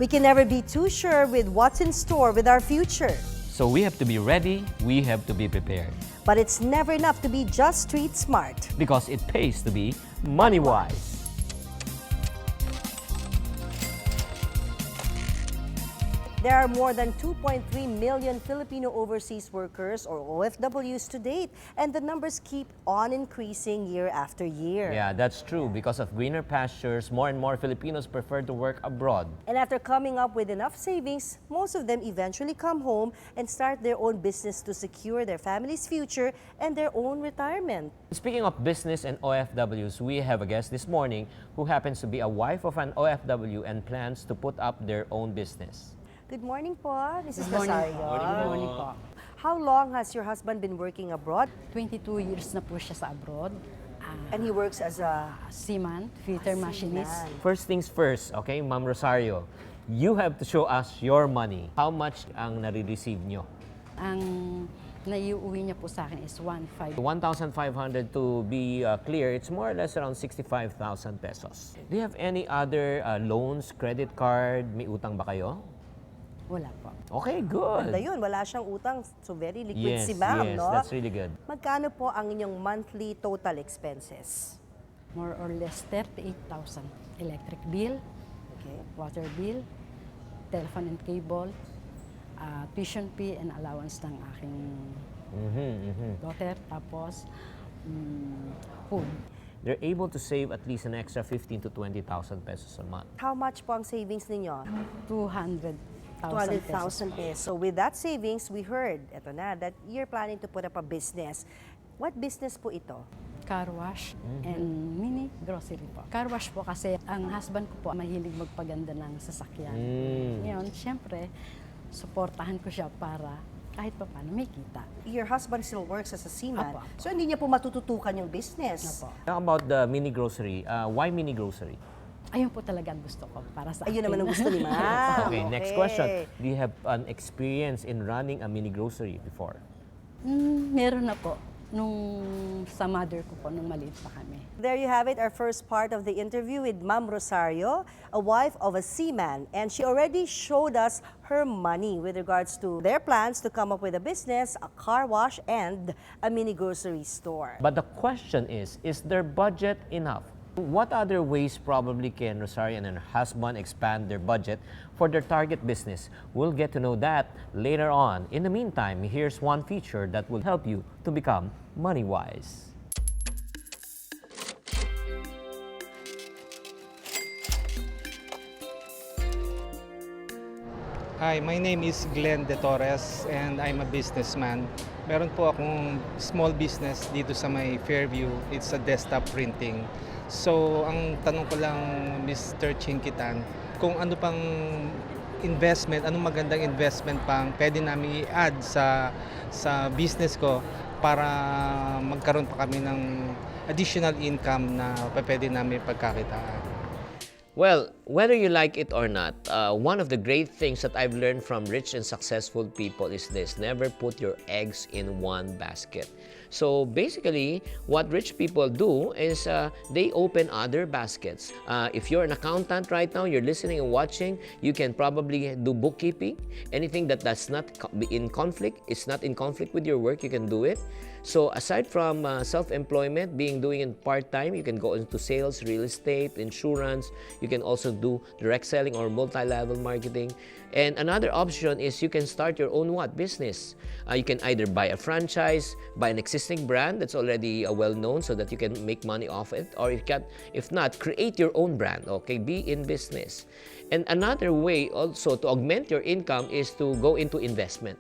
We can never be too sure with what's in store with our future. So we have to be ready, we have to be prepared. But it's never enough to be just street smart. Because it pays to be MoneyWise. There are more than 2.3 million Filipino overseas workers or OFWs to date, and the numbers keep on increasing year after year. Yeah, that's true. Because of greener pastures, more and more Filipinos prefer to work abroad. And after coming up with enough savings, most of them eventually come home and start their own business to secure their family's future and their own retirement. Speaking of business and OFWs, we have a guest this morning who happens to be a wife of an OFW and plans to put up their own business. Good morning po, Mrs. Good morning Rosario. po. Good morning po. How long has your husband been working abroad? 22 years na po siya sa abroad. And he works as a Seaman, fitter machinist. seaman. First things first, okay, Ma'am Rosario, you have to show us your money. How much ang nare-receive nyo? Ang naiuwi niya po sa akin is 1,500. 1,500 to be clear, it's more or less around 65,000 pesos. Do you have any other loans, credit card, may utang ba kayo? Wala po. Okay, good. Ganda yun, wala siyang utang, so very liquid Yes, si ma'am, yes, no? that's really good. Magkano po ang inyong monthly total expenses? More or less 38,000. Electric bill, Okay. water bill, telephone and cable, tuition fee and allowance ng aking daughter, tapos food. They're able to save at least an extra 15 to 20,000 pesos a month. How much po ang savings ninyo? 200,000 pesos. 200,000 pesos. So with that savings, we heard, eto na, that you're planning to put up a business. What business po ito? Car wash and mini-grocery po. Car wash po kasi ang husband ko po mahilig magpaganda ng sasakyan. Ngayon, siyempre, suportahan ko siya para kahit pa paano may kita. Your husband still works as a seaman. Apo. So hindi niya po matututukan yung business. Apo. How about the mini-grocery? Why mini-grocery? Ayun po talaga ang gusto ko para sa Ayun akin. naman ang gusto ni ma'am. Okay, next question. Do you have an experience in running a mini-grocery before? Meron na po. Nung sa mother ko po, nung maliit pa kami. There you have it, our first part of the interview with Ma'am Rosario, a wife of a seaman. And she already showed us her money with regards to their plans to come up with a business, a car wash, and a mini-grocery store. But the question is their budget enough? What other ways probably can Rosario and her husband expand their budget for their target business? We'll get to know that later on. In the meantime, here's one feature that will help you to become MoneyWise. Hi, my name is Glenn De Torres and I'm a businessman. Meron po akong small business dito sa may Fairview. It's a desktop printing. So, ang tanong ko lang, Mr. Chinkee, kung ano pang investment, anong magandang investment pang pwede namin i-add sa business ko para magkaroon pa kami ng additional income na pwede namin pagkakitaan. Well, whether you like it or not, one of the great things that I've learned from rich and successful people is this: never put your eggs in one basket. So basically, what rich people do is they open other baskets. If you're an accountant right now, you're listening and watching, you can probably do bookkeeping. Anything that does not be in conflict, it's not in conflict with your work, you can do it. So aside from self-employment, doing it part-time, you can go into sales, real estate, insurance. You can also do direct selling or multi-level marketing. And another option is you can start your own business. You can either buy a franchise, buy an existing brand that's already well-known so that you can make money off it, or if not, create your own brand, okay? Be in business. And another way also to augment your income is to go into investment.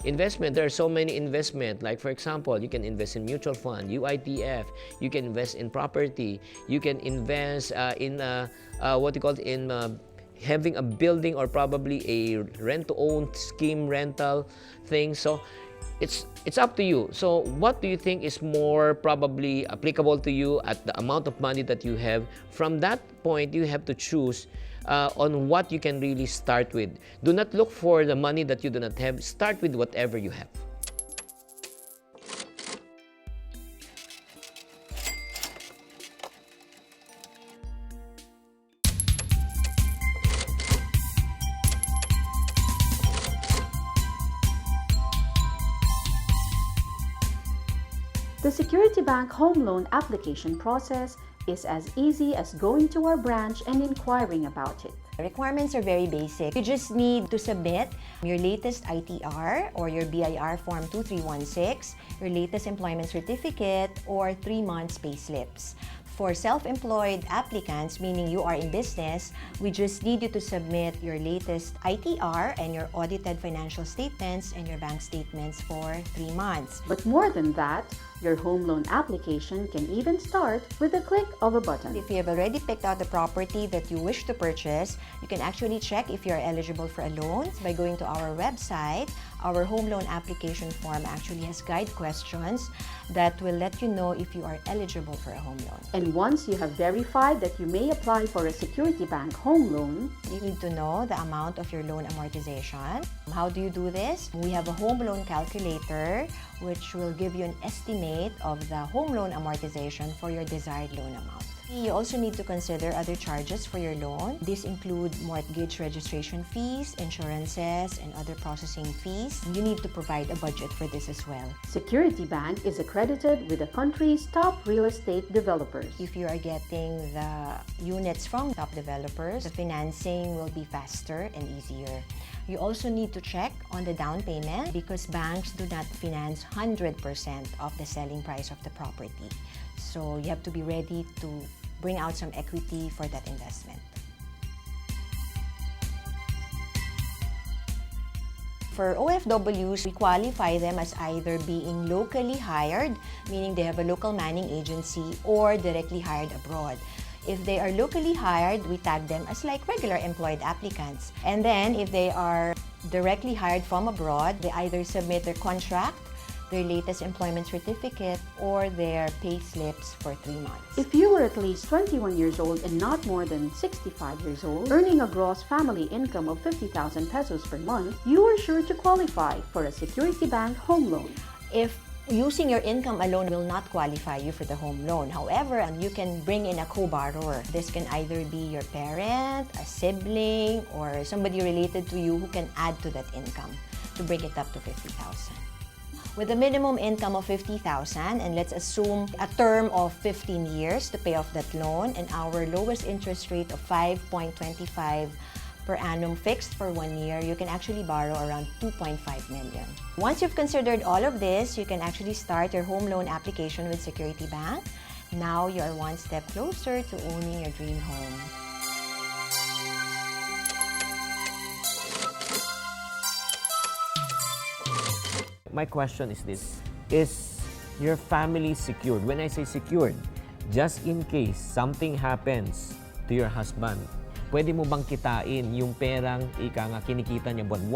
Investment, there are so many investment. Like for example, you can invest in mutual fund, UITF. You can invest in property. You can invest in having a building or probably a rent-to-own scheme rental thing. So it's up to you. So what do you think is more probably applicable to you at the amount of money that you have? From that point, you have to choose on what you can really start with. Do not look for the money that you do not have. Start with whatever you have. The Security Bank home loan application process is as easy as going to our branch and inquiring about it. The requirements are very basic. You just need to submit your latest ITR or your BIR Form 2316, your latest employment certificate, or 3 months pay slips. For self-employed applicants, meaning you are in business, we just need you to submit your latest ITR and your audited financial statements and your bank statements for 3 months. But more than that, your home loan application can even start with a click of a button. If you have already picked out the property that you wish to purchase, you can actually check if you are eligible for a loan by going to our website. Our home loan application form actually has guide questions that will let you know if you are eligible for a home loan. And once you have verified that you may apply for a Security Bank home loan, you need to know the amount of your loan amortization. How do you do this? We have a home loan calculator which will give you an estimate of the home loan amortization for your desired loan amount. You also need to consider other charges for your loan. These include mortgage registration fees, insurances, and other processing fees. You need to provide a budget for this as well. Security Bank is accredited with the country's top real estate developers. If you are getting the units from top developers, the financing will be faster and easier. You also need to check on the down payment because banks do not finance 100% of the selling price of the property. So you have to be ready to bring out some equity for that investment. For OFWs, we qualify them as either being locally hired, meaning they have a local manning agency, or directly hired abroad. If they are locally hired, we tag them as like regular employed applicants. And then if they are directly hired from abroad, they either submit their contract, their latest employment certificate, or their pay slips for 3 months. If you are at least 21 years old and not more than 65 years old, earning a gross family income of 50,000 pesos per month, you are sure to qualify for a Security Bank home loan. If using your income alone will not qualify you for the home loan. However, you can bring in a co-borrower. This can either be your parent, a sibling, or somebody related to you who can add to that income to bring it up to 50,000. With a minimum income of 50,000, and let's assume a term of 15 years to pay off that loan, and our lowest interest rate of 5.25 per annum fixed for 1 year, you can actually borrow around 2.5 million. Once you've considered all of this, you can actually start your home loan application with Security Bank. Now you are one step closer to owning your dream home. My question is this: is your family secured? When I say secured, just in case something happens to your husband, pwede mo bang kitain yung perang ika nga kinikita niya buwan